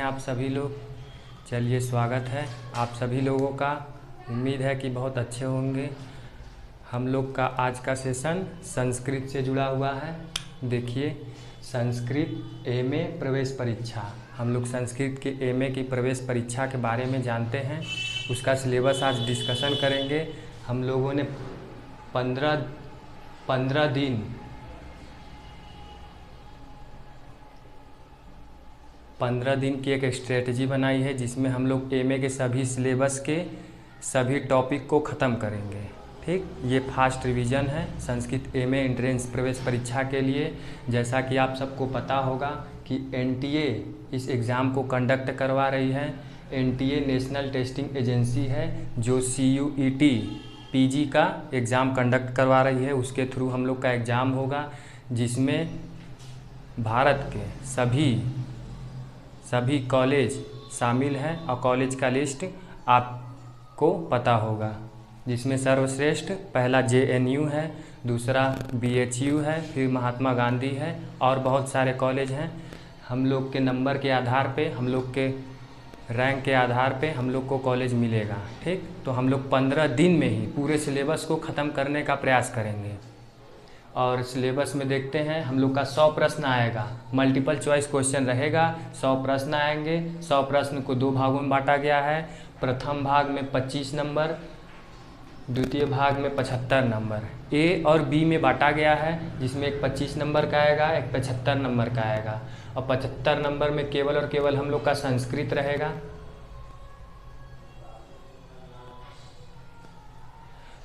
हैं आप सभी लोग। चलिए, स्वागत है आप सभी लोगों का। उम्मीद है कि बहुत अच्छे होंगे। हम लोग का आज का सेशन संस्कृत से जुड़ा हुआ है। देखिए, संस्कृत एमए प्रवेश परीक्षा। हम लोग संस्कृत के एमए की प्रवेश परीक्षा के बारे में जानते हैं। उसका सिलेबस आज डिस्कशन करेंगे। हम लोगों ने 15 दिन की एक स्ट्रेटजी बनाई है, जिसमें हम लोग एमए के सभी सिलेबस के सभी टॉपिक को ख़त्म करेंगे। ठीक, ये फास्ट रिवीजन है संस्कृत एमए एंट्रेंस प्रवेश परीक्षा के लिए। जैसा कि आप सबको पता होगा कि एनटीए इस एग्ज़ाम को कंडक्ट करवा रही है। एनटीए नेशनल टेस्टिंग एजेंसी है जो सीयूईटी पीजी का एग्ज़ाम कंडक्ट करवा रही है। उसके थ्रू हम लोग का एग्ज़ाम होगा, जिसमें भारत के सभी कॉलेज शामिल हैं और कॉलेज का लिस्ट आपको पता होगा, जिसमें सर्वश्रेष्ठ पहला जेएनयू है, दूसरा बीएचयू है, फिर महात्मा गांधी है और बहुत सारे कॉलेज हैं। हम लोग के नंबर के आधार पे, हम लोग के रैंक के आधार पे हम लोग को कॉलेज मिलेगा। ठीक, तो हम लोग 15 दिन में ही पूरे सिलेबस को ख़त्म करने का प्रयास करेंगे। और सिलेबस में देखते हैं, हम लोग का 100 प्रश्न आएगा। मल्टीपल चॉइस क्वेश्चन रहेगा। 100 प्रश्न आएंगे। 100 प्रश्न को 2 भागों में बांटा गया है। प्रथम भाग में 25 नंबर, द्वितीय भाग में 75 नंबर। ए और बी में बांटा गया है, जिसमें एक 25 नंबर का आएगा, एक 75 नंबर का आएगा। और 75 नंबर में केवल और केवल हम लोग का संस्कृत रहेगा।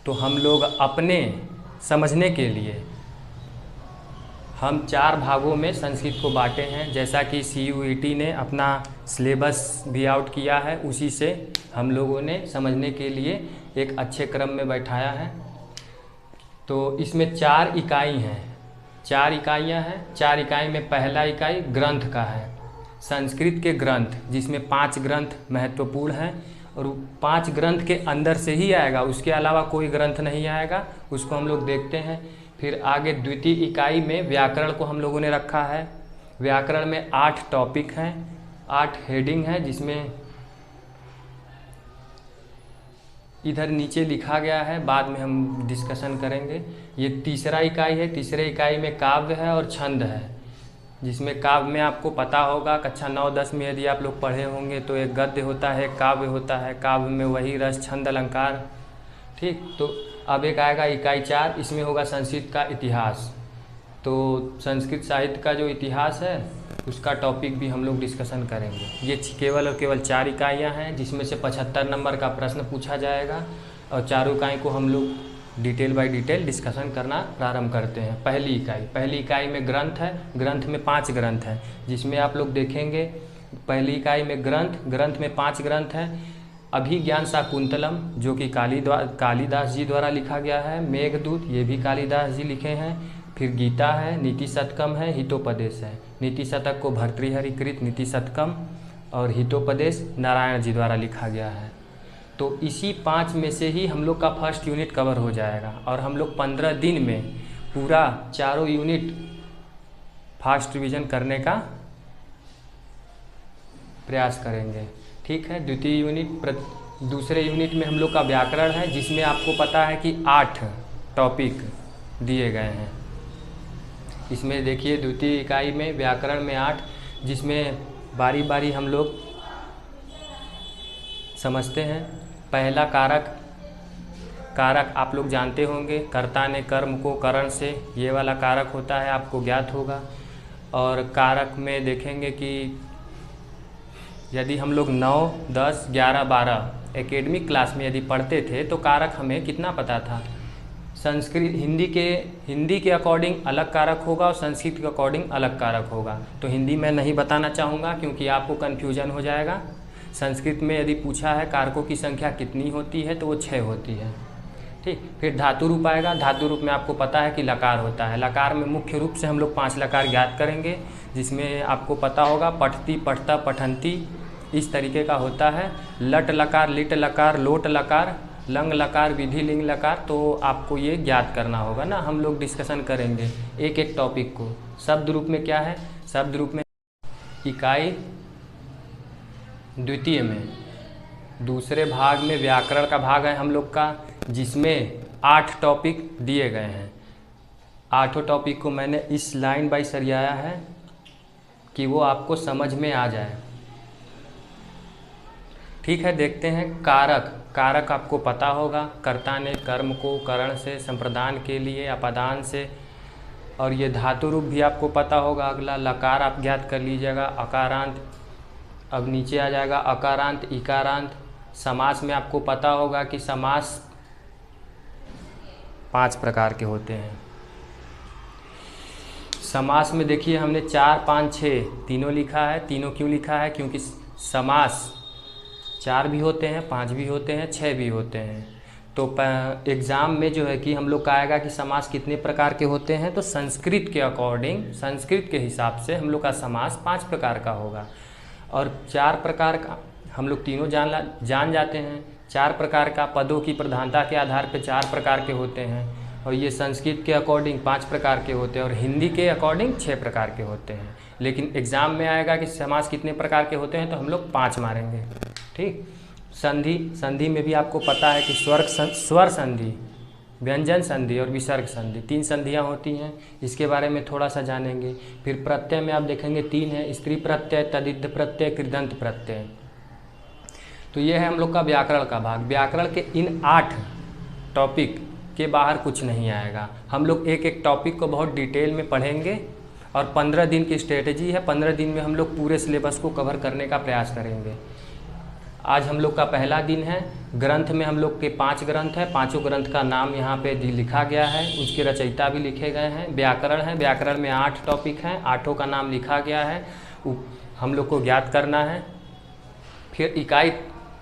तो हम लोग अपने समझने के लिए हम 4 भागों में संस्कृत को बांटे हैं। जैसा कि सीयूईटी ने अपना सिलेबस भी आउट किया है, उसी से हम लोगों ने समझने के लिए एक अच्छे क्रम में बैठाया है। तो इसमें 4 इकाई हैं, 4 इकाइयाँ हैं। 4 इकाई में पहला इकाई ग्रंथ का है, संस्कृत के ग्रंथ, जिसमें 5 ग्रंथ महत्वपूर्ण हैं और 5 ग्रंथ के अंदर से ही आएगा, उसके अलावा कोई ग्रंथ नहीं आएगा। उसको हम लोग देखते हैं। फिर आगे द्वितीय इकाई में व्याकरण को हम लोगों ने रखा है। व्याकरण में 8 टॉपिक हैं, 8 हेडिंग है, जिसमें इधर नीचे लिखा गया है, बाद में हम डिस्कशन करेंगे। ये तीसरा इकाई है। तीसरे इकाई में काव्य है और छंद है, जिसमें काव्य में आपको पता होगा, कक्षा 9-10 में यदि आप लोग पढ़े होंगे तो एक गद्य होता है, काव्य होता है। काव्य में वही रस, छंद, अलंकार। ठीक, तो अब एक आएगा इकाई 4, इसमें होगा संस्कृत का इतिहास। तो संस्कृत साहित्य का जो इतिहास है, उसका टॉपिक भी हम लोग डिस्कशन करेंगे। ये केवल और केवल 4 इकाइयाँ हैं, जिसमें से 75 नंबर का प्रश्न पूछा जाएगा। और चारों इकाई को हम लोग डिटेल बाय डिटेल डिस्कशन करना प्रारंभ करते हैं। पहली इकाई में ग्रंथ है। ग्रंथ में 5 ग्रंथ हैं, जिसमें आप लोग देखेंगे पहली इकाई में ग्रंथ में 5 ग्रंथ हैं। अभिज्ञान शाकुंतलम, जो कि कालिदास जी द्वारा लिखा गया है। मेघदूत, ये भी कालिदास जी लिखे हैं। फिर गीता है, नीति शतकम है, हितोपदेश है। नीति शतक को भर्तृहरि कृत नीति शतकम और हितोपदेश नारायण जी द्वारा लिखा गया है। तो इसी 5 में से ही हम लोग का फर्स्ट यूनिट कवर हो जाएगा और हम लोग 15 दिन में पूरा चारों यूनिट फास्ट रिवीजन करने का प्रयास करेंगे। ठीक है, दूसरे यूनिट में हम लोग का व्याकरण है, जिसमें आपको पता है कि 8 टॉपिक दिए गए हैं। इसमें देखिए, द्वितीय इकाई में व्याकरण में 8, जिसमें बारी बारी हम लोग समझते हैं। पहला कारक आप लोग जानते होंगे, कर्ता ने कर्म को करण से, ये वाला कारक होता है, आपको ज्ञात होगा। और कारक में देखेंगे कि यदि हम लोग 9, 10, 11, 12 एकेडमिक क्लास में यदि पढ़ते थे तो कारक हमें कितना पता था। हिंदी के अकॉर्डिंग अलग कारक होगा और संस्कृत के अकॉर्डिंग अलग कारक होगा। तो हिंदी में नहीं बताना चाहूँगा, क्योंकि आपको कन्फ्यूजन हो जाएगा। संस्कृत में यदि पूछा है कारकों की संख्या कितनी होती है, तो वो 6 होती है। ठीक, फिर धातु रूप आएगा। धातु रूप में आपको पता है कि लकार होता है। लकार में मुख्य रूप से हम लोग 5 लकार ज्ञात करेंगे, जिसमें आपको पता होगा पठती, पठता, पठंती, इस तरीके का होता है। लट लकार, लिट लकार, लोट लकार, लंग लकार, विधि लिंग लकार। तो आपको ये ज्ञात करना होगा ना। हम लोग डिस्कशन करेंगे एक एक टॉपिक को। शब्द रूप में क्या है? शब्द रूप में इकाई द्वितीय में। दूसरे भाग में व्याकरण का भाग है हम लोग का, जिसमें 8 टॉपिक दिए गए हैं। 8 टॉपिक को मैंने इस लाइन बाई सरियाया है कि वो आपको समझ में आ जाए। ठीक है, देखते हैं कारक। कारक आपको पता होगा, कर्ता ने कर्म को करण से, संप्रदान के लिए अपदान से, और ये धातु रूप भी आपको पता होगा। अगला लकार आप ज्ञात कर लीजिएगा, अकारांत। अब नीचे आ जाएगा अकारांत, इकारांत। समास में आपको पता होगा कि समास 5 प्रकार के होते हैं। समास में देखिए हमने 4, 5, 6 तीनों लिखा है। तीनों क्यों लिखा है? क्योंकि समास 4 भी होते हैं, 5 भी होते हैं, 6 भी होते हैं। तो एग्ज़ाम में जो है कि हम लोग का आएगा कि समास कितने प्रकार के होते हैं, तो संस्कृत के अकॉर्डिंग, संस्कृत के हिसाब से हम लोग का समास 5 प्रकार का होगा। और 4 प्रकार का हम लोग तीनों जान जाते हैं। 4 प्रकार का पदों की प्रधानता के आधार पर 4 प्रकार के होते हैं, और ये संस्कृत के अकॉर्डिंग 5 प्रकार के होते हैं, और हिंदी के अकॉर्डिंग 6 प्रकार के होते हैं। लेकिन एग्ज़ाम में आएगा कि समास कितने प्रकार के होते हैं, तो हम लोग 5 मारेंगे। ठीक। संधि में भी आपको पता है कि स्वर संधि, व्यंजन संधि और विसर्ग संधि, 3 संधियाँ होती हैं। इसके बारे में थोड़ा सा जानेंगे। फिर प्रत्यय में आप देखेंगे 3 है, स्त्री प्रत्यय, तदिद्ध प्रत्यय, कृदंत प्रत्यय। तो ये है हम लोग का व्याकरण का भाग। व्याकरण के इन 8 टॉपिक के बाहर कुछ नहीं आएगा। हम लोग एक एक टॉपिक को बहुत डिटेल में पढ़ेंगे, और 15 दिन की स्ट्रेटजी है। 15 दिन में हम लोग पूरे सिलेबस को कवर करने का प्रयास करेंगे। आज हम लोग का पहला दिन है। ग्रंथ में हम लोग के 5 ग्रंथ हैं। 5 ग्रंथ का नाम यहाँ पे लिखा गया है, उसके रचयिता भी लिखे गए हैं। व्याकरण है, व्याकरण में 8 टॉपिक हैं, 8 का नाम लिखा गया है, हम लोग को ज्ञात करना है। फिर इकाई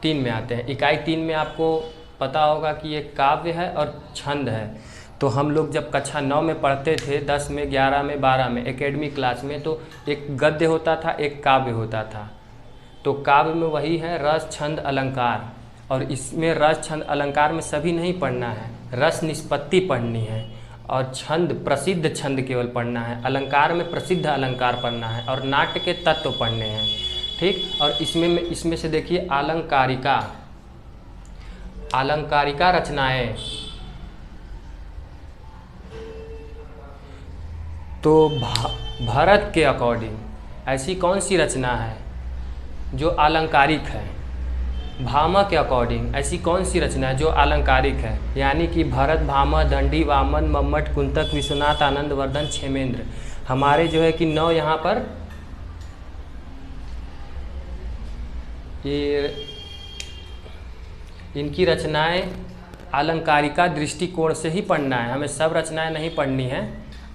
3 में आते हैं। इकाई 3 में आपको पता होगा कि ये काव्य है और छंद है। तो हम लोग जब कक्षा 9 में पढ़ते थे, 10 में, 11 में, 12 में, एकेडमिक क्लास में, तो एक गद्य होता था, एक काव्य होता था। तो काव्य में वही है रस, छंद, अलंकार, और इसमें रस, छंद, अलंकार में सभी नहीं पढ़ना है। रस निष्पत्ति पढ़नी है, और छंद, प्रसिद्ध छंद केवल पढ़ना है। अलंकार में प्रसिद्ध अलंकार पढ़ना है, और नाट्य के तत्व पढ़ने हैं। ठीक। और इसमें से देखिए अलंकारिका रचनाएं। तो भरत के अकॉर्डिंग ऐसी कौन सी रचना है जो अलंकारिक है? भामा के अकॉर्डिंग ऐसी कौन सी रचना है जो अलंकारिक है? यानी कि भरत, भामा, दंडी, वामन, मम्मट, कुंतक, विश्वनाथ, आनंद वर्धन, क्षेमेंद्र, हमारे जो है कि 9 यहाँ पर ये इनकी रचनाएं अलंकारिका दृष्टिकोण से ही पढ़ना है। हमें सब रचनाएं नहीं पढ़नी है,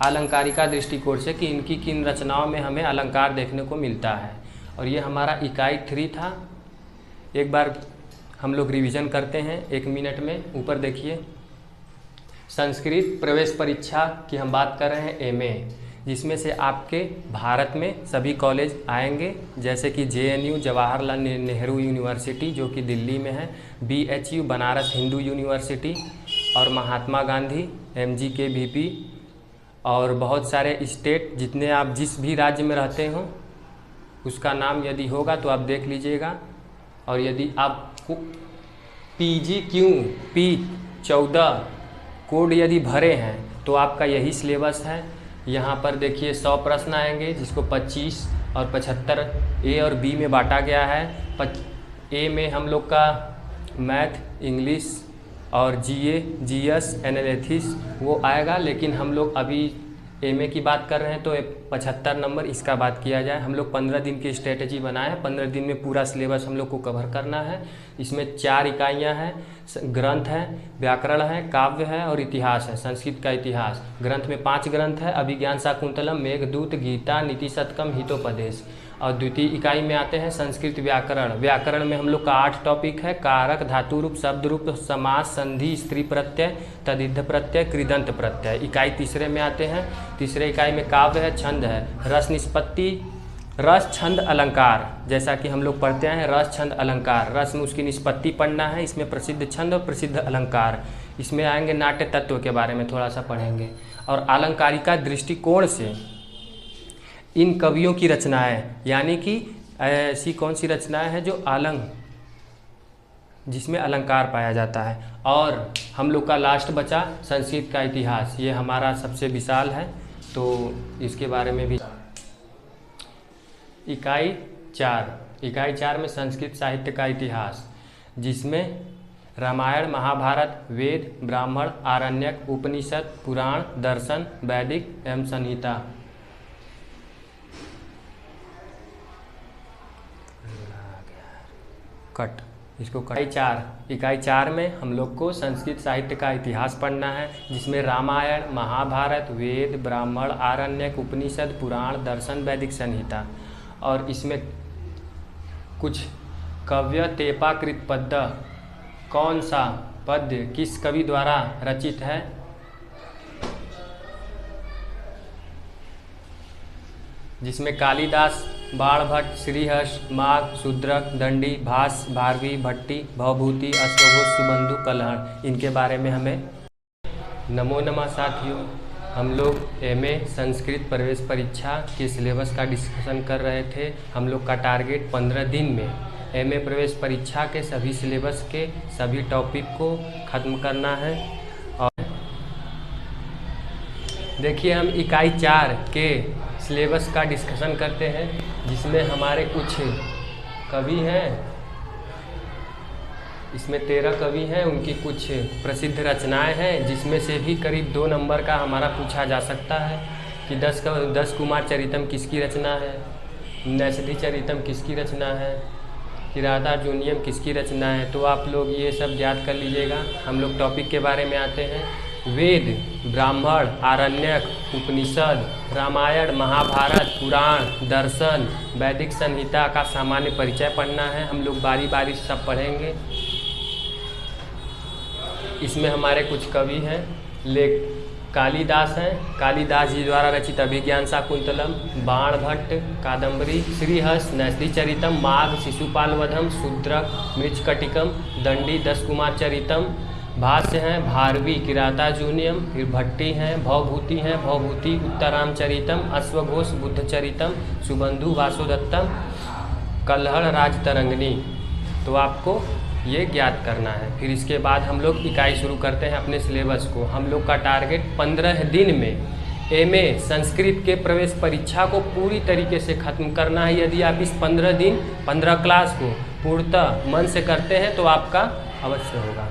अलंकारिका दृष्टिकोण से कि इनकी किन रचनाओं में हमें अलंकार देखने को मिलता है। और ये हमारा इकाई 3 था। एक बार हम लोग रिवीजन करते हैं 1 मिनट में। ऊपर देखिए, संस्कृत प्रवेश परीक्षा की हम बात कर रहे हैं, एमए, जिसमें से आपके भारत में सभी कॉलेज आएंगे, जैसे कि JNU जवाहरलाल नेहरू यूनिवर्सिटी जो कि दिल्ली में है, BHU बनारस हिंदू यूनिवर्सिटी, और महात्मा गांधी, MGKVP, और बहुत सारे स्टेट, जितने आप जिस भी राज्य में रहते हो उसका नाम यदि होगा तो आप देख लीजिएगा। और यदि आपको PGQ P14 कोड यदि भरे हैं तो आपका यही सिलेबस है। यहाँ पर देखिए 100 प्रश्न आएंगे, जिसको 25 और 75 A और B में बांटा गया है। A में हम लोग का मैथ, इंग्लिश और GA, GS, एनालिसिस वो आएगा, लेकिन हम लोग अभी MA की बात कर रहे हैं तो 75 नंबर इसका बात किया जाए। हम लोग 15 दिन की स्ट्रेटजी बनाए हैं। 15 दिन में पूरा सिलेबस हम लोग को कवर करना है। इसमें 4 इकाइयाँ हैं, ग्रंथ है, व्याकरण है, काव्य है और इतिहास है, संस्कृत का इतिहास। ग्रंथ में 5 ग्रंथ है, अभिज्ञान शाकुंतलम, मेघदूत, गीता, नीति शतकम, हितोपदेश। और द्वितीय इकाई में आते हैं संस्कृत व्याकरण। व्याकरण में हम लोग का 8 टॉपिक है, कारक, धातु रूप, शब्द रूप, समास, संधि, स्त्री प्रत्यय, तदिद्ध प्रत्यय, कृदंत प्रत्यय। इकाई तीसरे में आते हैं। तीसरे इकाई में काव्य है, छंद है, रस निष्पत्ति, रस, छंद, अलंकार, जैसा कि हम लोग पढ़ते हैं रस, छंद, अलंकार। रस में उसकी निष्पत्ति पढ़ना है, इसमें प्रसिद्ध छंद और प्रसिद्ध अलंकार। इसमें आएंगे नाट्य तत्व के बारे में थोड़ा सा पढ़ेंगे। और अलंकारिका दृष्टिकोण से इन कवियों की रचनाएं, यानी कि ऐसी कौन सी रचनाएं हैं जो जिसमें अलंकार पाया जाता है। और हम लोग का लास्ट बचा संस्कृत का इतिहास, ये हमारा सबसे विशाल है, तो इसके बारे में भी। इकाई 4 में संस्कृत साहित्य का इतिहास, जिसमें रामायण, महाभारत, वेद, ब्राह्मण, आरण्यक, उपनिषद, पुराण, दर्शन, वैदिक एवं संहिता। कट इसको इकाई 4 में हम लोग को संस्कृत साहित्य का इतिहास पढ़ना है, जिसमें रामायण, महाभारत, वेद, ब्राह्मण, आरण्यक, उपनिषद, पुराण, दर्शन, वैदिक, संहिता। और इसमें कुछ काव्य तेपाकृत पद्य, कौन सा पद्य किस कवि द्वारा रचित है? जिसमें कालिदास, बाणभट्ट, श्रीहर्ष, माघ, शूद्रक, दंडी, भास, भारवी, भट्टी, भवभूति, अश्वघोष, सुबंधु, कलहण, इनके बारे में हमें। नमो नमः साथियों, हम लोग एमए संस्कृत प्रवेश परीक्षा के सिलेबस का डिस्कशन कर रहे थे। हम लोग का टारगेट 15 दिन में एमए प्रवेश परीक्षा के सभी सिलेबस के सभी टॉपिक को ख़त्म करना है। और देखिए, हम इकाई 4 के सिलेबस का डिस्कशन करते हैं, जिसमें हमारे कुछ कवि हैं। इसमें 13 कवि हैं, उनकी कुछ प्रसिद्ध रचनाएं हैं, जिसमें से भी करीब 2 नंबर का हमारा पूछा जा सकता है कि 10 कुमार चरितम किसकी रचना है, नैषधि चरितम किसकी रचना है, किरातार्जुनीयम किसकी रचना है। तो आप लोग ये सब याद कर लीजिएगा। हम लोग टॉपिक के बारे में आते हैं। वेद, ब्राह्मण, आरण्यक, उपनिषद, रामायण, महाभारत, पुराण, दर्शन, वैदिक, संहिता का सामान्य परिचय पढ़ना है। हम लोग बारी बारी सब पढ़ेंगे। इसमें हमारे कुछ कवि हैं, कालिदास हैं, कालिदास जी द्वारा रचित अभिज्ञान शाकुंतलम, बाणभट्ट, कादम्बरी, श्रीहर्ष, नैषधि चरितम, माघ, शिशुपाल वधम, शूद्रक, मृच्छकटिकम, दंडी, 10 कुमार चरितम, भाष्य हैं, भारवी, किरातार्जुनीयम, फिर भट्टी हैं, भवभूति हैं, भवभूति, उत्तरामचरितम, अश्वघोष, बुद्धचरितम, सुबंधु, वासुदत्तम, कल्हड़, राजतरंगिणी। तो आपको ये ज्ञात करना है। फिर इसके बाद हम लोग इकाई शुरू करते हैं अपने सिलेबस को। हम लोग का टारगेट 15 दिन में एमए संस्कृत के प्रवेश परीक्षा को पूरी तरीके से ख़त्म करना है। यदि आप इस 15 क्लास को पूर्णतः मन से करते हैं तो आपका अवश्य होगा।